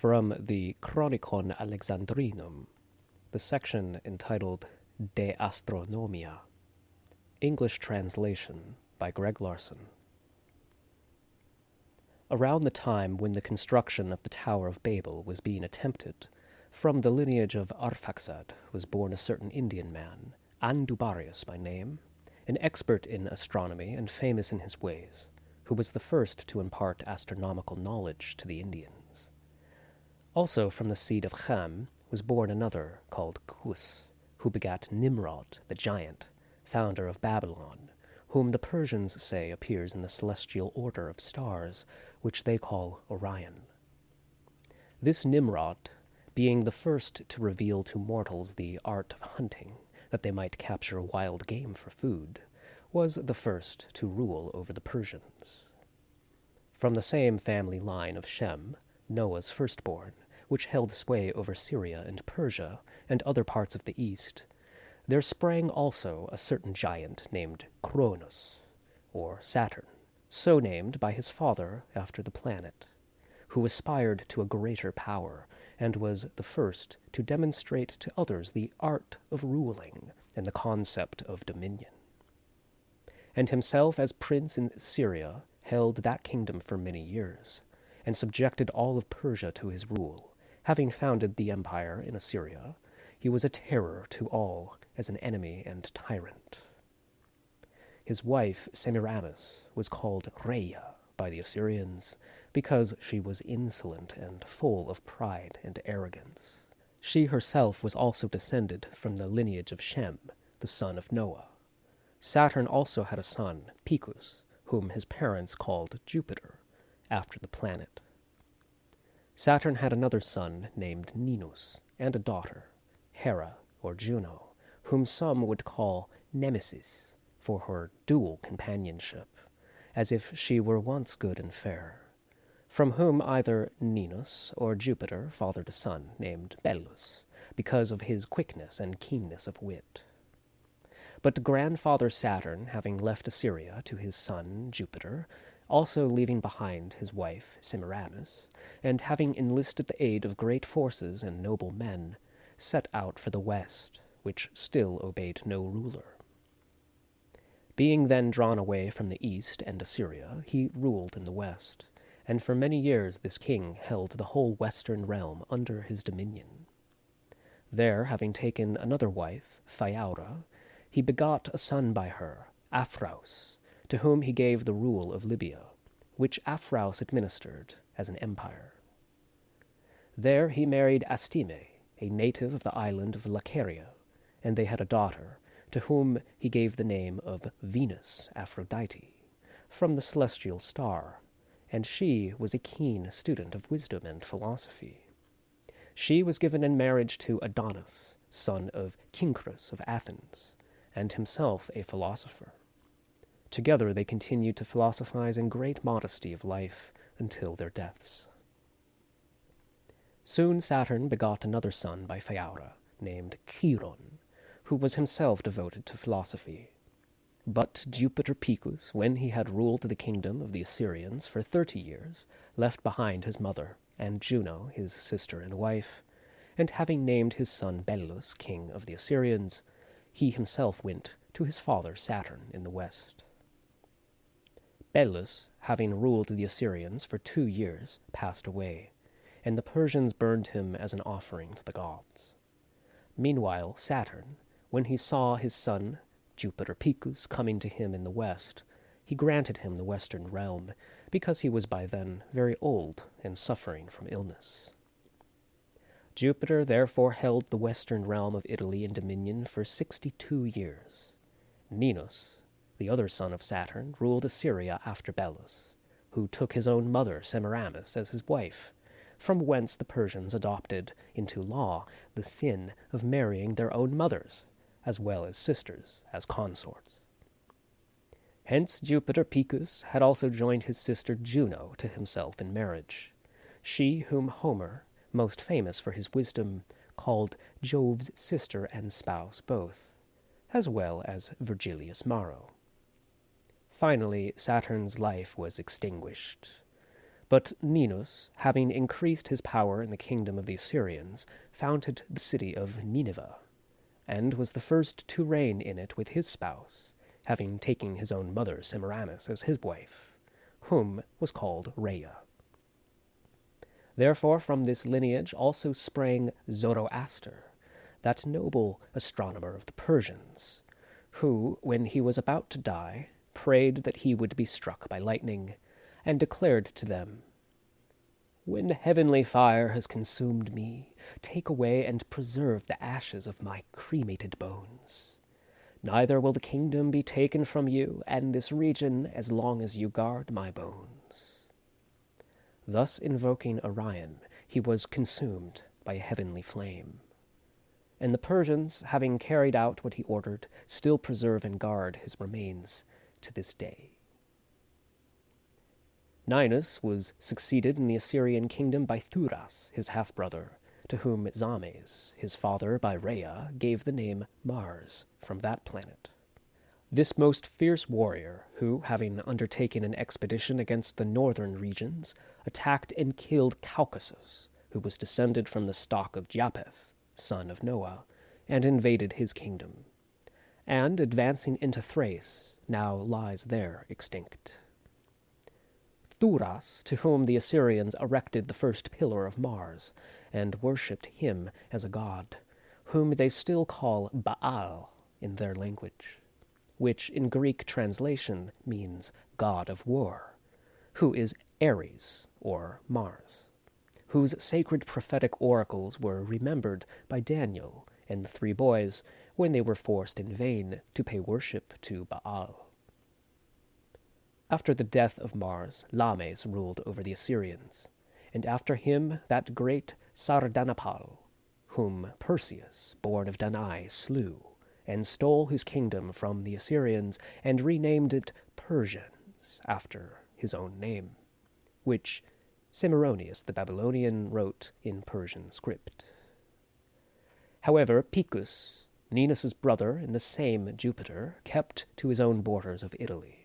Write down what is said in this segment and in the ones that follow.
From the Chronicon Alexandrinum, the section entitled De Astronomia, English translation by Greg Larson. Around the time when the construction of the Tower of Babel was being attempted, from the lineage of Arphaxad was born a certain Indian man, Andubarius by name, an expert in astronomy and famous in his ways, who was the first to impart astronomical knowledge to the Indians. Also from the seed of Ham was born another called Kus, who begat Nimrod, the giant, founder of Babylon, whom the Persians say appears in the celestial order of stars, which they call Orion. This Nimrod, being the first to reveal to mortals the art of hunting, that they might capture wild game for food, was the first to rule over the Persians. From the same family line of Shem, Noah's firstborn, which held sway over Syria and Persia and other parts of the East, there sprang also a certain giant named Cronus, or Saturn, so named by his father after the planet, who aspired to a greater power and was the first to demonstrate to others the art of ruling and the concept of dominion. And himself as prince in Syria held that kingdom for many years, and subjected all of Persia to his rule. Having founded the empire in Assyria, he was a terror to all as an enemy and tyrant. His wife, Semiramis, was called Rhea by the Assyrians because she was insolent and full of pride and arrogance. She herself was also descended from the lineage of Shem, the son of Noah. Saturn also had a son, Picus, whom his parents called Jupiter, after the planet. Saturn had another son named Ninus, and a daughter, Hera, or Juno, whom some would call Nemesis, for her dual companionship, as if she were once good and fair, from whom either Ninus or Jupiter fathered a son named Belus, because of his quickness and keenness of wit. But grandfather Saturn, having left Assyria to his son Jupiter, also leaving behind his wife Semiramis, and having enlisted the aid of great forces and noble men, set out for the west, which still obeyed no ruler. Being then drawn away from the east and Assyria, he ruled in the west, and for many years this king held the whole western realm under his dominion. There, having taken another wife, Thyaura, he begot a son by her, Aphraus, to whom he gave the rule of Libya, which Aphraus administered as an empire. There he married Astime, a native of the island of Lacaria, and they had a daughter, to whom he gave the name of Venus Aphrodite, from the celestial star, and she was a keen student of wisdom and philosophy. She was given in marriage to Adonis, son of Quincus of Athens, and himself a philosopher. Together they continued to philosophize in great modesty of life until their deaths. Soon Saturn begot another son by Thyaura, named Chiron, who was himself devoted to philosophy. But Jupiter Picus, when he had ruled the kingdom of the Assyrians for 30 years, left behind his mother, and Juno, his sister and wife, and having named his son Belus king of the Assyrians, he himself went to his father Saturn in the west. Belus, having ruled the Assyrians for 2 years, passed away, and the Persians burned him as an offering to the gods. Meanwhile Saturn, when he saw his son Jupiter Picus coming to him in the west, he granted him the western realm, because he was by then very old and suffering from illness. Jupiter therefore held the western realm of Italy in dominion for 62 years. Ninus, the other son of Saturn, ruled Assyria after Belus, who took his own mother Semiramis as his wife, from whence the Persians adopted into law the sin of marrying their own mothers, as well as sisters, as consorts. Hence Jupiter Picus had also joined his sister Juno to himself in marriage, she whom Homer, most famous for his wisdom, called Jove's sister and spouse both, as well as Virgilius Maro. Finally, Saturn's life was extinguished, But Ninus, having increased his power in the kingdom of the Assyrians, founded the city of Nineveh, and was the first to reign in it with his spouse, having taken his own mother Semiramis as his wife, whom was called Rhea. Therefore from this lineage also sprang Zoroaster, that noble astronomer of the Persians, who, when he was about to die, prayed that he would be struck by lightning, and declared to them, "When the heavenly fire has consumed me, take away and preserve the ashes of my cremated bones. Neither will the kingdom be taken from you and this region as long as you guard my bones." Thus invoking Orion, he was consumed by a heavenly flame. And the Persians, having carried out what he ordered, still preserve and guard his remains to this day. Ninus was succeeded in the Assyrian kingdom by Thuras, his half-brother, to whom Zames, his father by Rhea, gave the name Mars from that planet. This most fierce warrior, who, having undertaken an expedition against the northern regions, attacked and killed Caucasus, who was descended from the stock of Japheth, son of Noah, and invaded his kingdom, and, advancing into Thrace, now lies there extinct. Thuras, to whom the Assyrians erected the first pillar of Mars, and worshipped him as a god, whom they still call Baal in their language, which in Greek translation means god of war, who is Ares, or Mars, whose sacred prophetic oracles were remembered by Daniel and the three boys when they were forced in vain to pay worship to Baal. After the death of Mars, Lames ruled over the Assyrians, and after him that great Sardanapal, whom Perseus, born of Danae, slew, and stole his kingdom from the Assyrians, and renamed it Persians, after his own name, which Cimmerius the Babylonian wrote in Persian script. However, Picus, Ninus's brother and the same Jupiter, kept to his own borders of Italy,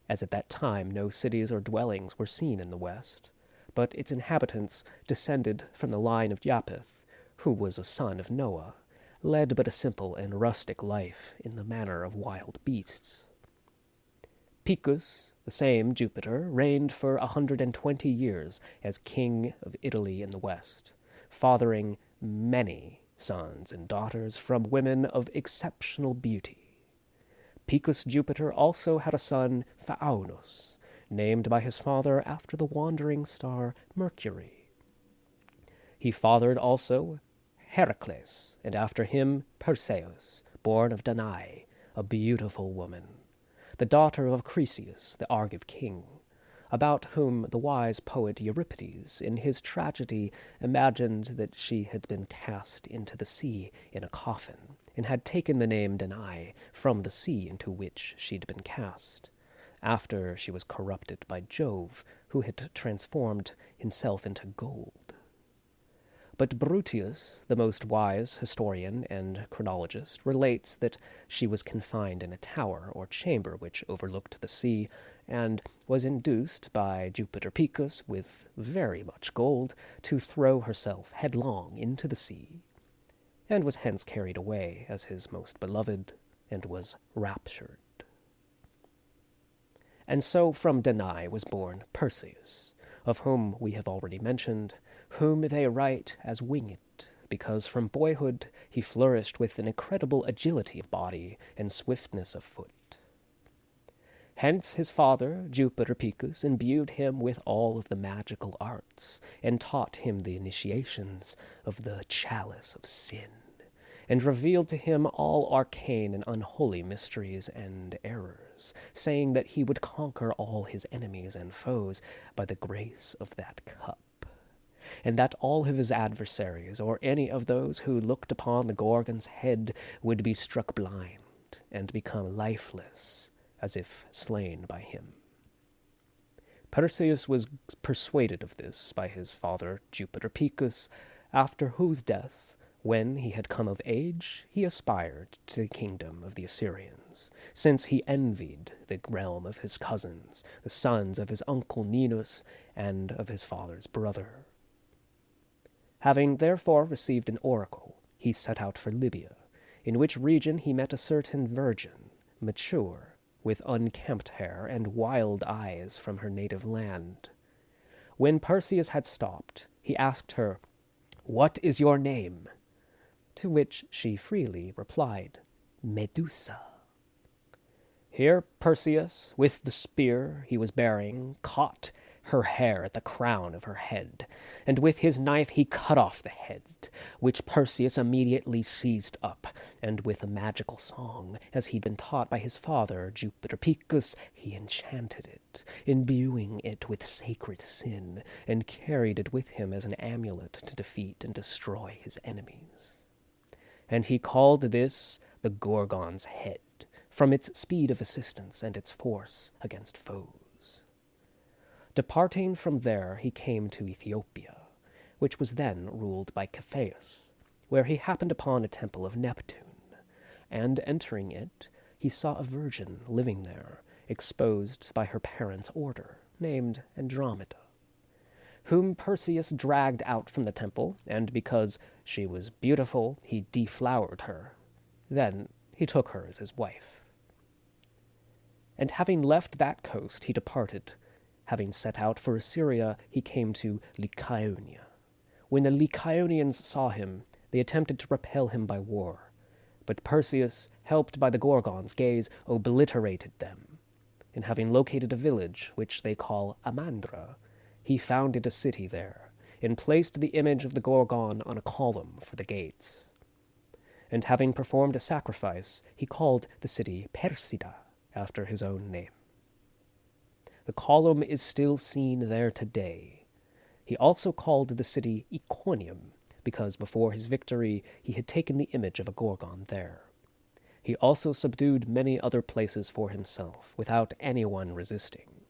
as at that time no cities or dwellings were seen in the west, but its inhabitants descended from the line of Japheth, who was a son of Noah, led but a simple and rustic life in the manner of wild beasts. Picus, the same Jupiter, reigned for 120 years as king of Italy in the west, fathering many sons and daughters from women of exceptional beauty. Picus Jupiter also had a son, Phaonus, named by his father after the wandering star Mercury. He fathered also Heraclius, and after him Perseus, born of Danae, a beautiful woman, the daughter of Croesus, the Argive king, about whom the wise poet Euripides, in his tragedy, imagined that she had been cast into the sea in a coffin, and had taken the name Danae from the sea into which she'd been cast, after she was corrupted by Jove, who had transformed himself into gold. But Brutius, the most wise historian and chronologist, relates that she was confined in a tower or chamber which overlooked the sea, and was induced by Jupiter Picus, with very much gold, to throw herself headlong into the sea, and was hence carried away as his most beloved, and was raptured. And so from Danae was born Perseus, of whom we have already mentioned, whom they write as winged, because from boyhood he flourished with an incredible agility of body and swiftness of foot. Hence his father, Jupiter Picus, imbued him with all of the magical arts, and taught him the initiations of the chalice of sin, and revealed to him all arcane and unholy mysteries and errors, saying that he would conquer all his enemies and foes by the grace of that cup, and that all of his adversaries, or any of those who looked upon the Gorgon's head, would be struck blind and become lifeless, as if slain by him. Perseus was persuaded of this by his father Jupiter Picus, after whose death When he had come of age, he aspired to the kingdom of the Assyrians, since he envied the realm of his cousins, the sons of his uncle Ninus and of his father's brother. Having therefore received an oracle, he set out for Libya, in which region he met a certain virgin, mature, with unkempt hair and wild eyes from her native land. When Perseus had stopped, he asked her, "What is your name?" To which she freely replied, "Medusa." Here Perseus, with the spear he was bearing, caught her hair at the crown of her head, and with his knife he cut off the head, which Perseus immediately seized up, and with a magical song, as he'd been taught by his father, Jupiter Picus, he enchanted it, imbuing it with sacred sin, and carried it with him as an amulet to defeat and destroy his enemies. And he called this the Gorgon's head, from its speed of assistance and its force against foes. Departing from there, he came to Ethiopia, which was then ruled by Cepheus, where he happened upon a temple of Neptune, and entering it, he saw a virgin living there, exposed by her parents' order, named Andromeda, whom Perseus dragged out from the temple, and because she was beautiful, he deflowered her. Then he took her as his wife. And having left that coast, he departed. Having set out for Assyria, he came to Lycaonia. When the Lycaonians saw him, they attempted to repel him by war. But Perseus, helped by the Gorgon's gaze, obliterated them. And having located a village, which they call Amandra, he founded a city there, and placed the image of the Gorgon on a column for the gates. And having performed a sacrifice, he called the city Persida, after his own name. The column is still seen there today. He also called the city Iconium, because before his victory he had taken the image of a Gorgon there. He also subdued many other places for himself, without anyone resisting.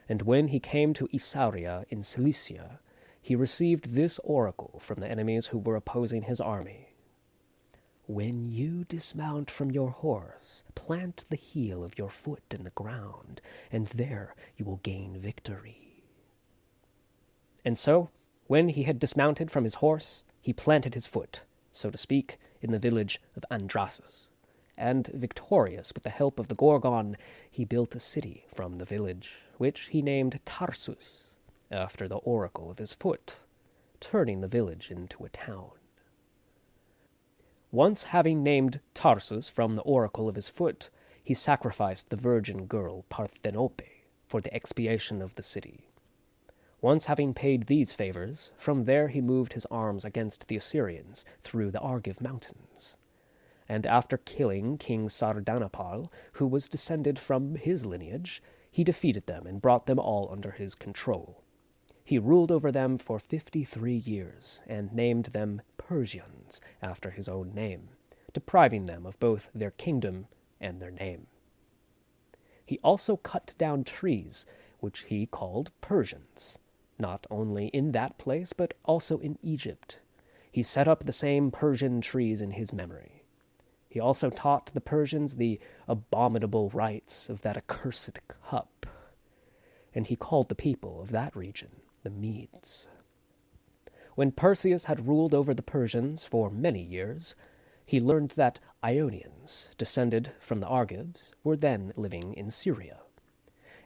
And when he came to Isauria in Cilicia, he received this oracle from the enemies who were opposing his army. "When you dismount from your horse, plant the heel of your foot in the ground, and there you will gain victory." And so, when he had dismounted from his horse, he planted his foot, so to speak, in the village of Andrasus, and, victorious with the help of the Gorgon, he built a city from the village, which he named Tarsus, after the oracle of his foot, turning the village into a town. Once having named Tarsus from the oracle of his foot, he sacrificed the virgin girl Parthenope for the expiation of the city. Once having paid these favors, from there he moved his arms against the Assyrians through the Argive mountains. And after killing King Sardanapal, who was descended from his lineage, he defeated them and brought them all under his control. He ruled over them for 53 years, and named them Persians, after his own name, depriving them of both their kingdom and their name. He also cut down trees, which he called Persians, not only in that place, but also in Egypt. He set up the same Persian trees in his memory. He also taught the Persians the abominable rites of that accursed cup, and he called the people of that region the Medes. When Perseus had ruled over the Persians for many years, he learned that Ionians, descended from the Argives, were then living in Syria.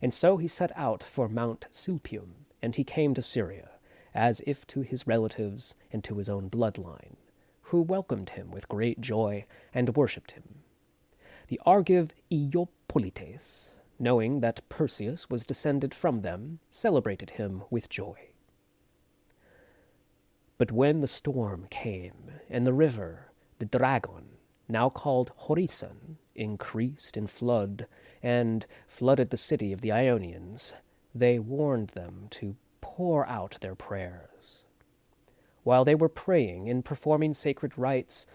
And so he set out for Mount Silpium, and he came to Syria, as if to his relatives and to his own bloodline, who welcomed him with great joy and worshipped him. The Argive Iopolites, knowing that Perseus was descended from them, celebrated him with joy. But when the storm came, and the river, the Dragon, now called Horizon, increased in flood, and flooded the city of the Ionians, they warned them to pour out their prayers. While they were praying and performing sacred rites,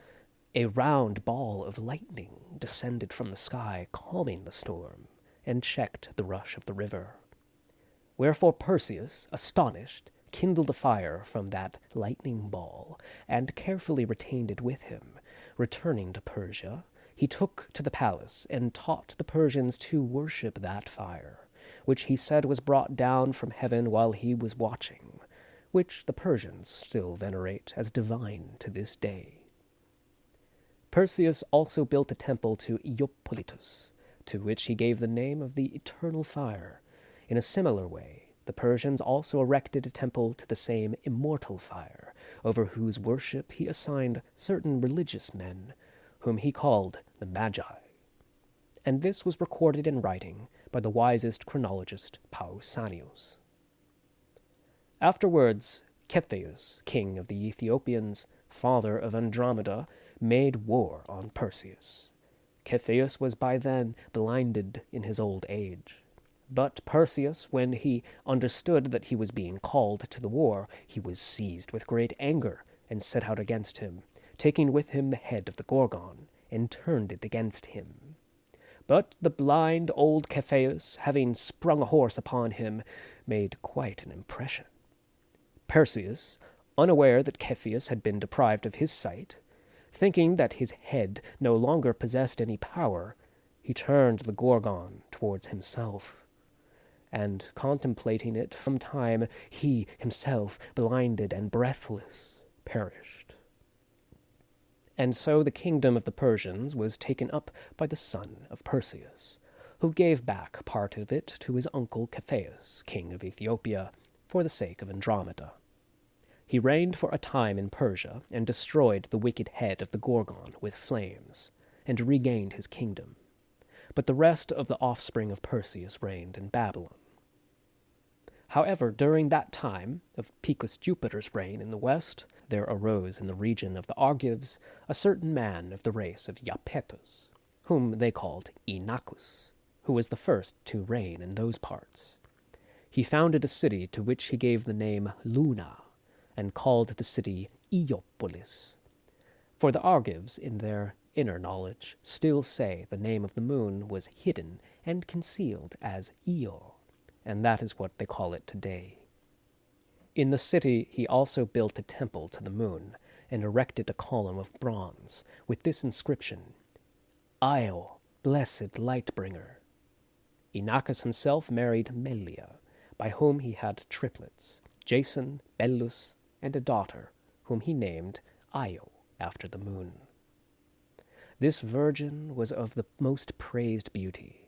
a round ball of lightning descended from the sky, calming the storm, and checked the rush of the river. Wherefore Perseus, astonished, kindled a fire from that lightning ball, and carefully retained it with him. Returning to Persia, he took to the palace and taught the Persians to worship that fire, which he said was brought down from heaven while he was watching, which the Persians still venerate as divine to this day. Perseus also built a temple to Iopolitus, to which he gave the name of the Eternal Fire. In a similar way, the Persians also erected a temple to the same immortal fire, over whose worship he assigned certain religious men, whom he called the Magi. And this was recorded in writing by the wisest chronologist Pausanias. Afterwards, Cepheus, king of the Ethiopians, father of Andromeda, made war on Perseus. Cepheus was by then blinded in his old age. But Perseus, when he understood that he was being called to the war, he was seized with great anger and set out against him, taking with him the head of the Gorgon, and turned it against him. But the blind old Cepheus, having sprung a horse upon him, made quite an impression. Perseus, unaware that Cepheus had been deprived of his sight, thinking that his head no longer possessed any power, he turned the Gorgon towards himself, and contemplating it from time, he himself, blinded and breathless, perished. And so the kingdom of the Persians was taken up by the son of Perseus, who gave back part of it to his uncle Cepheus, king of Ethiopia, for the sake of Andromeda. He reigned for a time in Persia, and destroyed the wicked head of the Gorgon with flames, and regained his kingdom. But the rest of the offspring of Perseus reigned in Babylon. However, during that time of Picus Jupiter's reign in the west, there arose in the region of the Argives a certain man of the race of Iapetus, whom they called Inachus, who was the first to reign in those parts. He founded a city to which he gave the name Luna, and called the city Iopolis. For the Argives, in their inner knowledge, still say the name of the moon was hidden and concealed as Io, and that is what they call it today. In the city he also built a temple to the moon, and erected a column of bronze, with this inscription, Io, blessed light-bringer. Inachus himself married Melia, by whom he had triplets, Jason, Belus, and a daughter, whom he named Io, after the moon. This virgin was of the most praised beauty.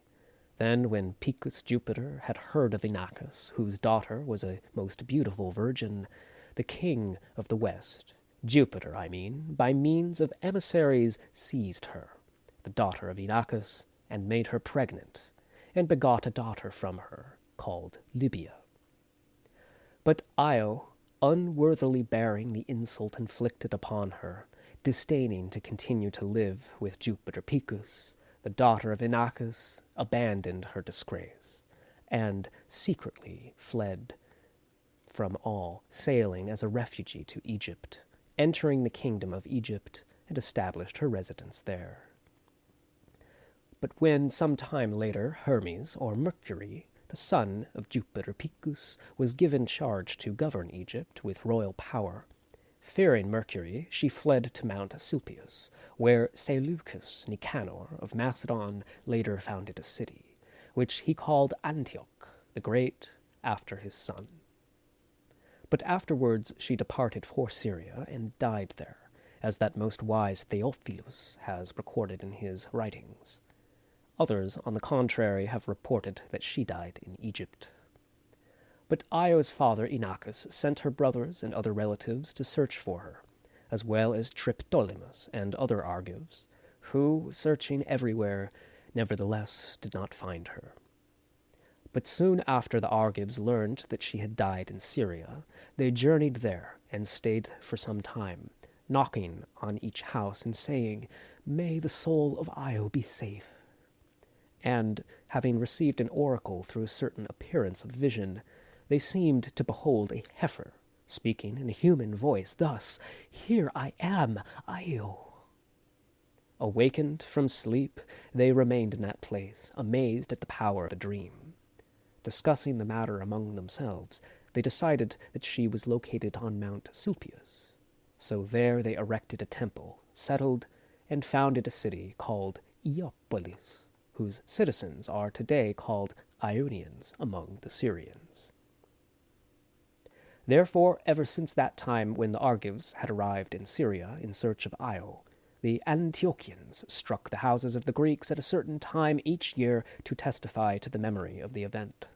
Then when Picus Jupiter had heard of Inachus, whose daughter was a most beautiful virgin, the king of the west, Jupiter, by means of emissaries seized her, the daughter of Inachus, and made her pregnant, and begot a daughter from her, called Libya. But Io, unworthily bearing the insult inflicted upon her, disdaining to continue to live with Jupiter Picus, the daughter of Inachus, abandoned her disgrace, and secretly fled from all, sailing as a refugee to Egypt, entering the kingdom of Egypt, and established her residence there. But when some time later Hermes, or Mercury, the son of Jupiter Picus, was given charge to govern Egypt with royal power, fearing Mercury, she fled to Mount Asilpius, where Seleucus Nicanor of Macedon later founded a city, which he called Antioch the Great, after his son. But afterwards she departed for Syria and died there, as that most wise Theophilus has recorded in his writings. Others, on the contrary, have reported that she died in Egypt. But Io's father Inachus sent her brothers and other relatives to search for her, as well as Triptolemus and other Argives, who, searching everywhere, nevertheless did not find her. But soon after the Argives learned that she had died in Syria, they journeyed there and stayed for some time, knocking on each house and saying, "May the soul of Io be safe." And, having received an oracle through a certain appearance of vision, they seemed to behold a heifer, speaking in a human voice, thus, "Here I am, Io." Awakened from sleep, they remained in that place, amazed at the power of the dream. Discussing the matter among themselves, they decided that she was located on Mount Silpius. So there they erected a temple, settled, and founded a city called Iopolis, whose citizens are today called Ionians among the Syrians. Therefore, ever since that time when the Argives had arrived in Syria in search of Io, the Antiochians struck the houses of the Greeks at a certain time each year to testify to the memory of the event.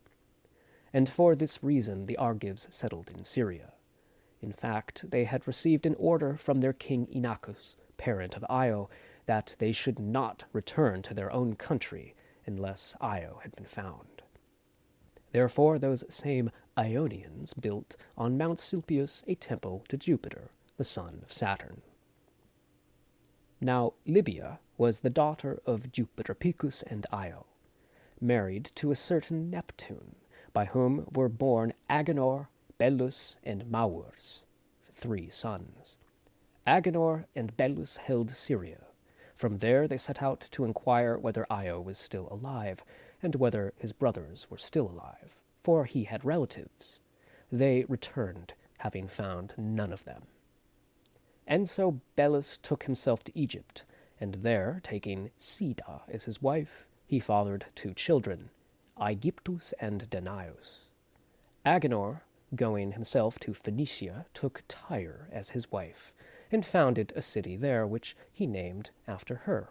And for this reason the Argives settled in Syria. In fact, they had received an order from their king Inachus, parent of Io, that they should not return to their own country unless Io had been found. Therefore those same Ionians built on Mount Silpius a temple to Jupiter, the son of Saturn. Now Libya was the daughter of Jupiter Picus and Io, married to a certain Neptune, by whom were born Agenor, Belus, and Maurs, 3 sons. Agenor and Belus held Syria. From there they set out to inquire whether Io was still alive, and whether his brothers were still alive, for he had relatives. They returned, having found none of them. And so Belus took himself to Egypt, and there, taking Sida as his wife, he fathered 2 children, Aegyptus and Danaus. Agenor, going himself to Phoenicia, took Tyre as his wife, and founded a city there, which he named after her.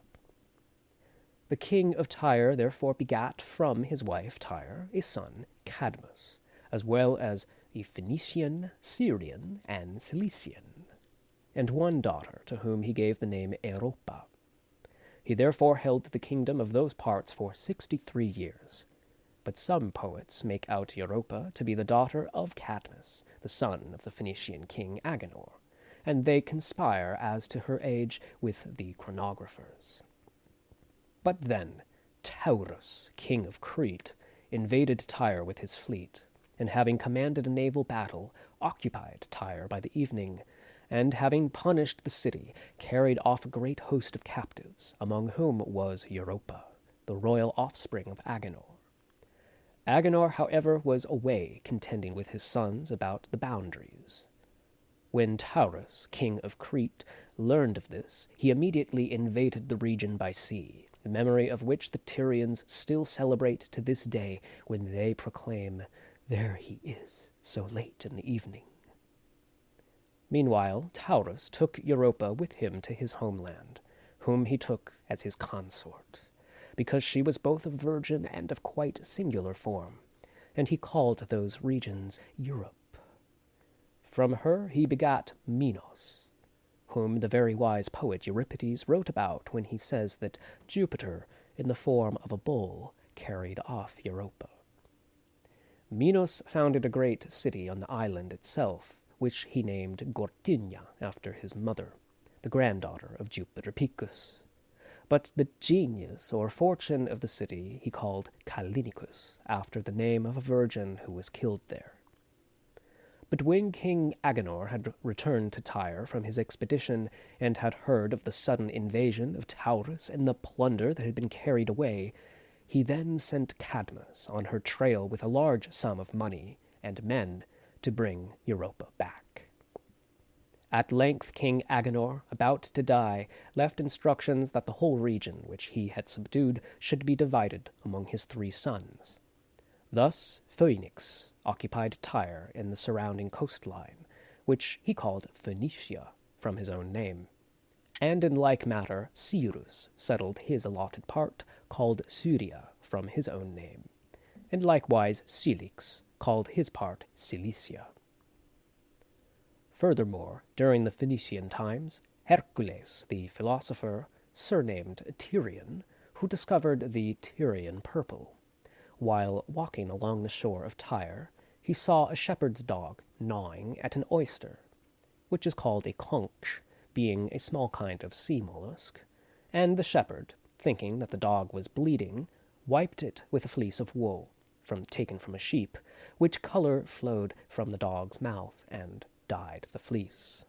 The king of Tyre therefore begat from his wife Tyre a son, Cadmus, as well as a Phoenician, Syrian, and Cilician, and 1 daughter, to whom he gave the name Europa. He therefore held the kingdom of those parts for 63 years. But some poets make out Europa to be the daughter of Cadmus, the son of the Phoenician king Agenor, and they conspire as to her age with the chronographers. But then Taurus, king of Crete, invaded Tyre with his fleet, and having commanded a naval battle, occupied Tyre by the evening, and having punished the city, carried off a great host of captives, among whom was Europa, the royal offspring of Agenor. Agenor, however, was away contending with his sons about the boundaries. When Taurus, king of Crete, learned of this, he immediately invaded the region by sea, the memory of which the Tyrians still celebrate to this day when they proclaim, "There he is, so late in the evening." Meanwhile, Taurus took Europa with him to his homeland, whom he took as his consort, because she was both a virgin and of quite singular form, and he called those regions Europe. From her he begat Minos, whom the very wise poet Euripides wrote about when he says that Jupiter, in the form of a bull, carried off Europa. Minos founded a great city on the island itself, which he named Gortynia after his mother, the granddaughter of Jupiter Picus. But the genius or fortune of the city he called Callinicus, after the name of a virgin who was killed there. But when King Agenor had returned to Tyre from his expedition, and had heard of the sudden invasion of Taurus and the plunder that had been carried away, he then sent Cadmus on her trail with a large sum of money and men to bring Europa back. At length King Agenor, about to die, left instructions that the whole region which he had subdued should be divided among his 3 sons. Thus Phoenix occupied Tyre and the surrounding coastline, which he called Phoenicia from his own name. And in like matter Cyrus settled his allotted part, called Syria from his own name, and likewise Cilix called his part Cilicia. Furthermore, during the Phoenician times, Hercules, the philosopher, surnamed Tyrian, who discovered the Tyrian purple, while walking along the shore of Tyre, he saw a shepherd's dog gnawing at an oyster, which is called a conch, being a small kind of sea mollusk, and the shepherd, thinking that the dog was bleeding, wiped it with a fleece of wool, taken from a sheep, which color flowed from the dog's mouth, and dyed the fleece.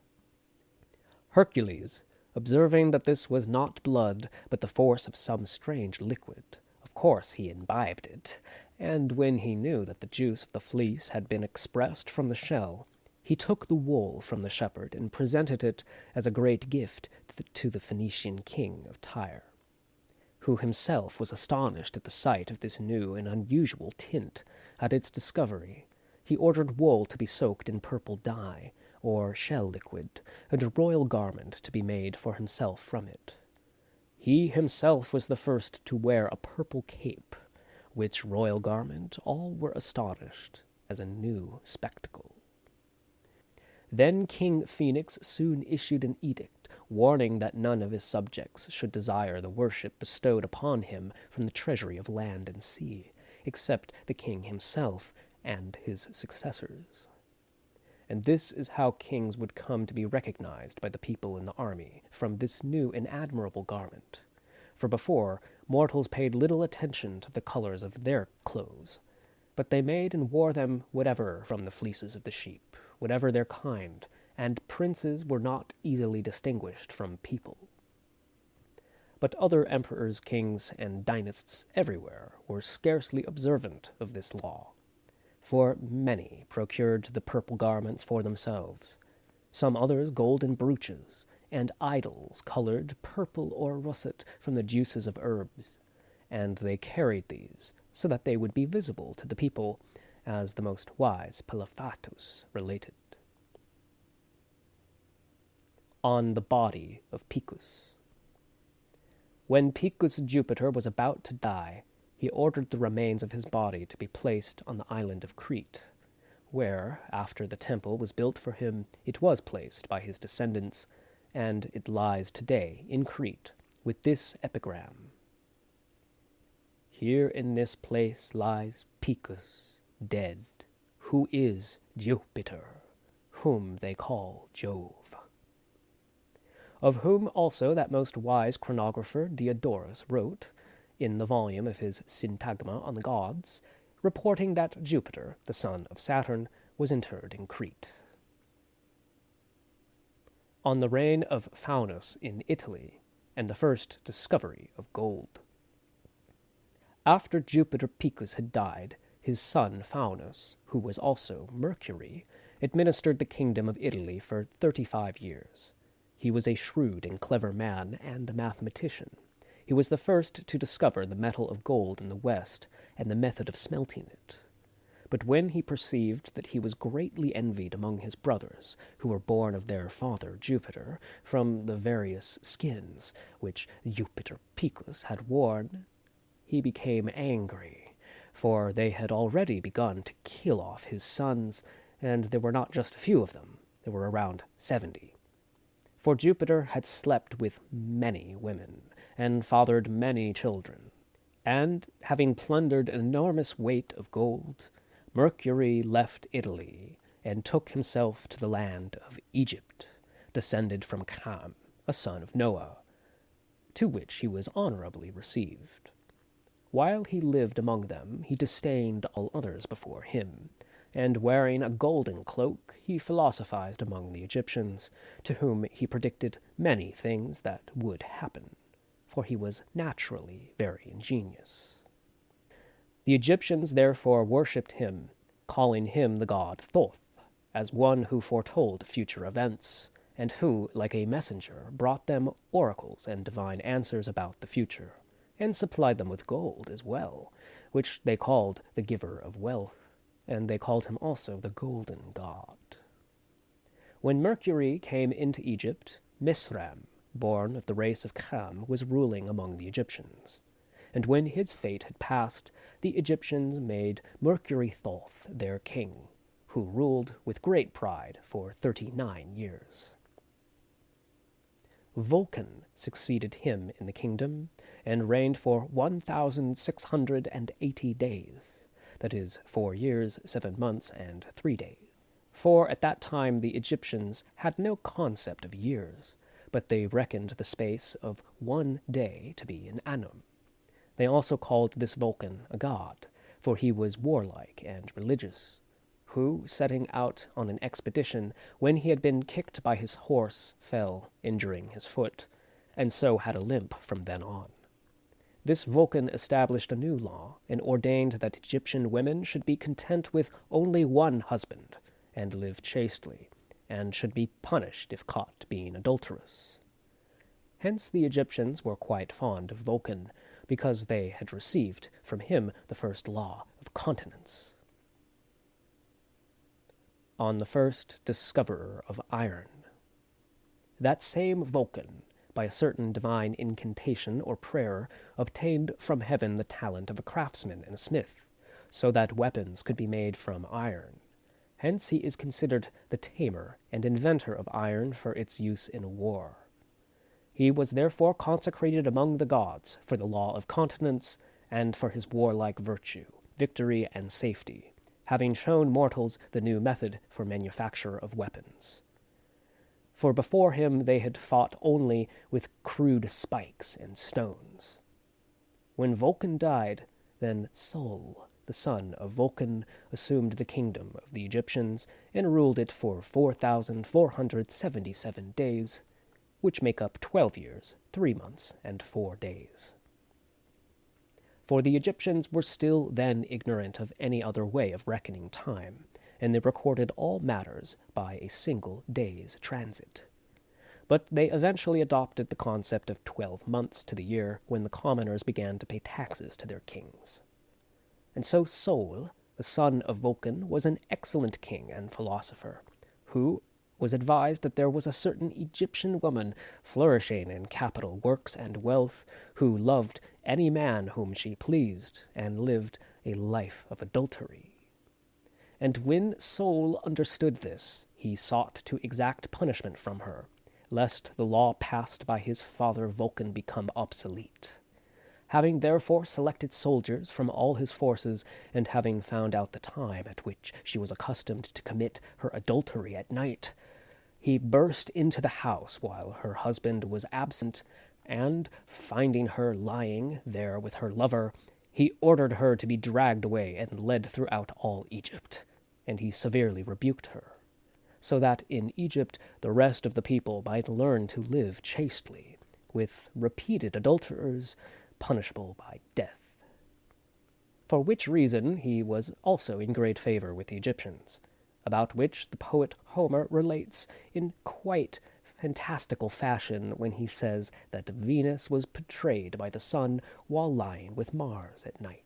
Hercules, observing that this was not blood, but the force of some strange liquid, of course he imbibed it, and when he knew that the juice of the fleece had been expressed from the shell, he took the wool from the shepherd and presented it as a great gift to the Phoenician king of Tyre, who himself was astonished at the sight of this new and unusual tint. At its discovery, he ordered wool to be soaked in purple dye, or shell liquid, and a royal garment to be made for himself from it. He himself was the first to wear a purple cape, which royal garment all were astonished as a new spectacle. Then King Phoenix soon issued an edict, warning that none of his subjects should desire the worship bestowed upon him from the treasury of land and sea, except the king himself and his successors. And this is how kings would come to be recognized by the people in the army, from this new and admirable garment. For before, mortals paid little attention to the colors of their clothes, but they made and wore them whatever from the fleeces of the sheep, whatever their kind, and princes were not easily distinguished from people. But other emperors, kings, and dynasts everywhere were scarcely observant of this law, for many procured the purple garments for themselves, some others golden brooches, and idols colored purple or russet from the juices of herbs, and they carried these so that they would be visible to the people, as the most wise Palafatus related. On the body of Picus. When Picus Jupiter was about to die, he ordered the remains of his body to be placed on the island of Crete, where, after the temple was built for him, it was placed by his descendants, and it lies today in Crete with this epigram: Here in this place lies Picus, dead, who is Jupiter, whom they call Jove. Of whom also that most wise chronographer Diodorus wrote, in the volume of his Syntagma on the Gods, reporting that Jupiter, the son of Saturn, was interred in Crete. On the reign of Faunus in Italy, and the first discovery of gold. After Jupiter Picus had died, his son Faunus, who was also Mercury, administered the kingdom of Italy for 35 years. He was a shrewd and clever man and a mathematician. He was the first to discover the metal of gold in the West and the method of smelting it. But when he perceived that he was greatly envied among his brothers, who were born of their father Jupiter, from the various skins which Jupiter Picus had worn, he became angry, for they had already begun to kill off his sons, and there were not just a few of them, there were around 70. For Jupiter had slept with many women, and fathered many children, and, having plundered an enormous weight of gold, Mercury left Italy, and took himself to the land of Egypt, descended from Cham, a son of Noah, to which he was honorably received. While he lived among them, he disdained all others before him, and wearing a golden cloak, he philosophized among the Egyptians, to whom he predicted many things that would happen, for he was naturally very ingenious. The Egyptians therefore worshipped him, calling him the god Thoth, as one who foretold future events, and who, like a messenger, brought them oracles and divine answers about the future, and supplied them with gold as well, which they called the giver of wealth, and they called him also the golden god. When Mercury came into Egypt, Misram, born of the race of Cham, was ruling among the Egyptians. And when his fate had passed, the Egyptians made Mercury Thoth their king, who ruled with great pride for 39 years. Vulcan succeeded him in the kingdom, and reigned for 1,680 days, that is, 4 years, 7 months, and 3 days. For at that time the Egyptians had no concept of years, but they reckoned the space of 1 day to be an annum. They also called this Vulcan a god, for he was warlike and religious, who, setting out on an expedition, when he had been kicked by his horse, fell, injuring his foot, and so had a limp from then on. This Vulcan established a new law, and ordained that Egyptian women should be content with only one husband, and live chastely, and should be punished if caught being adulterous. Hence the Egyptians were quite fond of Vulcan, because they had received from him the first law of continence. On the first discoverer of iron. That same Vulcan, by a certain divine incantation or prayer, obtained from heaven the talent of a craftsman and a smith, so that weapons could be made from iron. Hence he is considered the tamer and inventor of iron for its use in war. He was therefore consecrated among the gods for the law of continence and for his warlike virtue, victory, and safety, having shown mortals the new method for manufacture of weapons. For before him they had fought only with crude spikes and stones. When Vulcan died, then Sol, the son of Vulcan, assumed the kingdom of the Egyptians and ruled it for 4,477 days, which make up 12 years, 3 months, and 4 days. For the Egyptians were still then ignorant of any other way of reckoning time, and they recorded all matters by a single day's transit. But they eventually adopted the concept of 12 months to the year when the commoners began to pay taxes to their kings. And so Sol, the son of Vulcan, was an excellent king and philosopher, who was advised that there was a certain Egyptian woman flourishing in capital works and wealth, who loved any man whom she pleased, and lived a life of adultery. And when Sol understood this, he sought to exact punishment from her, lest the law passed by his father Vulcan become obsolete. Having therefore selected soldiers from all his forces, and having found out the time at which she was accustomed to commit her adultery at night, he burst into the house while her husband was absent, and, finding her lying there with her lover, he ordered her to be dragged away and led throughout all Egypt, and he severely rebuked her, so that in Egypt the rest of the people might learn to live chastely, with repeated adulterers punishable by death. For which reason he was also in great favor with the Egyptians, about which the poet Homer relates in quite fantastical fashion when he says that Venus was betrayed by the sun while lying with Mars at night.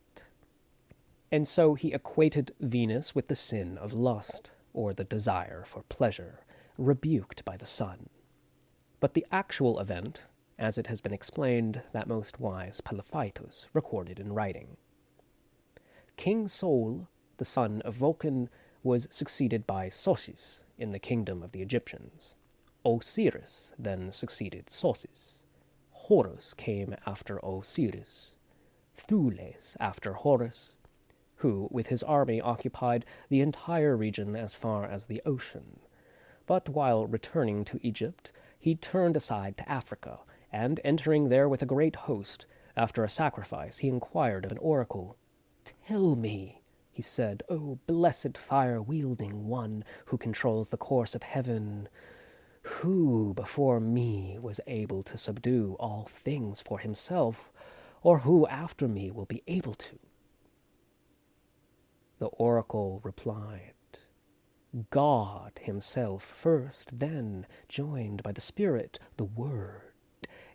And so he equated Venus with the sin of lust, or the desire for pleasure, rebuked by the sun. But the actual event, as it has been explained, that most wise Pelophaitos recorded in writing. King Sol, the son of Vulcan, was succeeded by Sosis in the kingdom of the Egyptians. Osiris then succeeded Sosis. Horus came after Osiris. Thules after Horus, who with his army occupied the entire region as far as the ocean. But while returning to Egypt, he turned aside to Africa, and entering there with a great host, after a sacrifice he inquired of an oracle. "Tell me," he said, "O blessed fire-wielding one who controls the course of heaven, who before me was able to subdue all things for himself, or who after me will be able to?" The oracle replied, "God himself first, then, joined by the Spirit, the Word.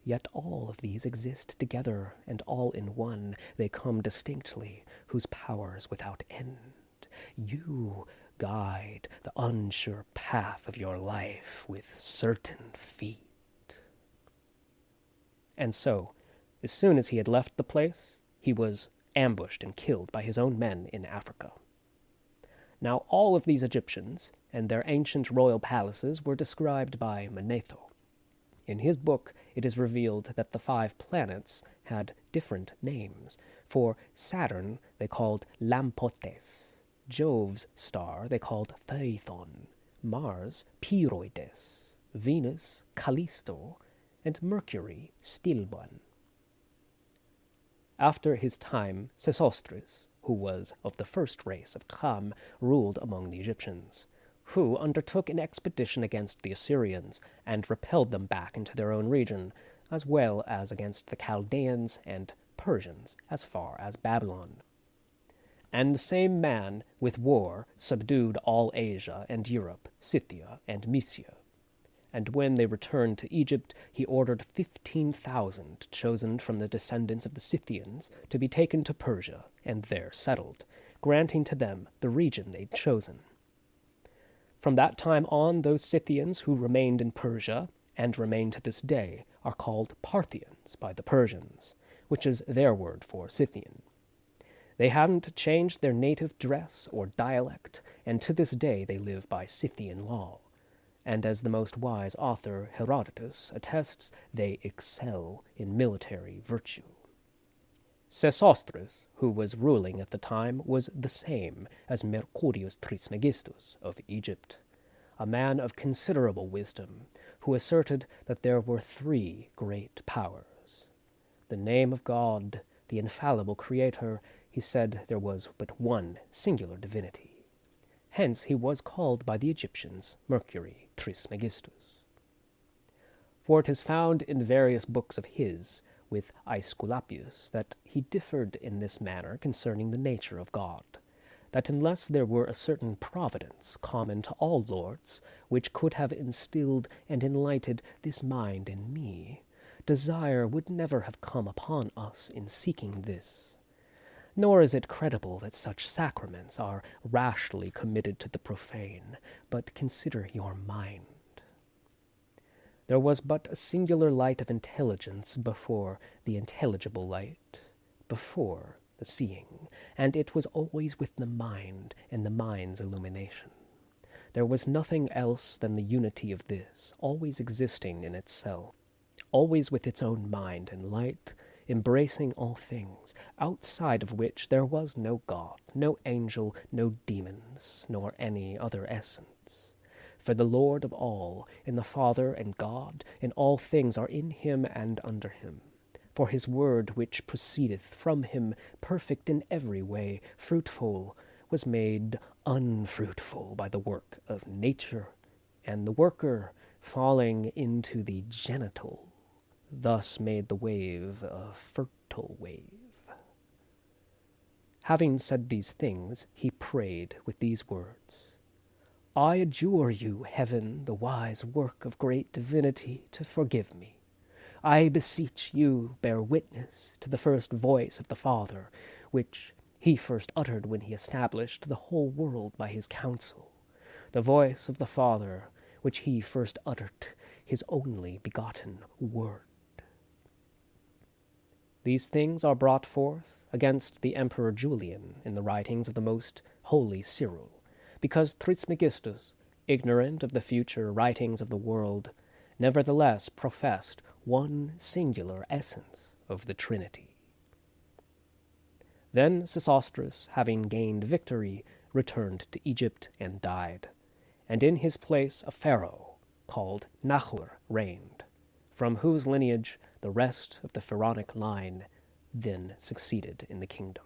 Yet all of these exist together, and all in one they come distinctly, whose powers without end. You guide the unsure path of your life with certain feet." And so, as soon as he had left the place, he was ambushed and killed by his own men in Africa. Now all of these Egyptians and their ancient royal palaces were described by Manetho. In his book it is revealed that the 5 planets had different names. For Saturn they called Lampotes, Jove's star they called Phaethon, Mars Pyroides, Venus Callisto, and Mercury Stilbon. After his time, Sesostris, who was of the first race of Cham, ruled among the Egyptians, who undertook an expedition against the Assyrians and repelled them back into their own region, as well as against the Chaldeans and Persians as far as Babylon. And the same man with war subdued all Asia and Europe, Scythia and Mysia. And when they returned to Egypt, he ordered 15,000 chosen from the descendants of the Scythians to be taken to Persia and there settled, granting to them the region they'd chosen. From that time on, those Scythians who remained in Persia, and remain to this day, are called Parthians by the Persians, which is their word for Scythian. They haven't changed their native dress or dialect, and to this day they live by Scythian law. And as the most wise author Herodotus attests, they excel in military virtue. Sesostris, who was ruling at the time, was the same as Mercurius Trismegistus of Egypt, a man of considerable wisdom, who asserted that there were three great powers. The name of God, the infallible Creator, he said there was but one singular divinity. Hence he was called by the Egyptians Mercury Trismegistus. For it is found in various books of his, with Aesculapius, that he differed in this manner concerning the nature of God, that unless there were a certain providence common to all lords, which could have instilled and enlightened this mind in me, desire would never have come upon us in seeking this. Nor is it credible that such sacraments are rashly committed to the profane, but consider your mind. There was but a singular light of intelligence before the intelligible light, before the seeing, and it was always with the mind and the mind's illumination. There was nothing else than the unity of this, always existing in itself, always with its own mind and light, embracing all things, outside of which there was no God, no angel, no demons, nor any other essence. For the Lord of all, and the Father and God, and all things are in him and under him. For his word which proceedeth from him, perfect in every way, fruitful, was made unfruitful by the work of nature, and the worker, falling into the genital, thus made the wave a fertile wave. Having said these things, he prayed with these words, I adjure you, heaven, the wise work of great divinity, to forgive me. I beseech you, bear witness to the first voice of the Father, which he first uttered when he established the whole world by his counsel, the voice of the Father, which he first uttered, his only begotten Word. These things are brought forth against the Emperor Julian in the writings of the most holy Cyril, because Trismegistus, ignorant of the future writings of the world, nevertheless professed one singular essence of the Trinity. Then Sesostris, having gained victory, returned to Egypt and died, and in his place a pharaoh called Nahor reigned, from whose lineage the rest of the pharaonic line then succeeded in the kingdom.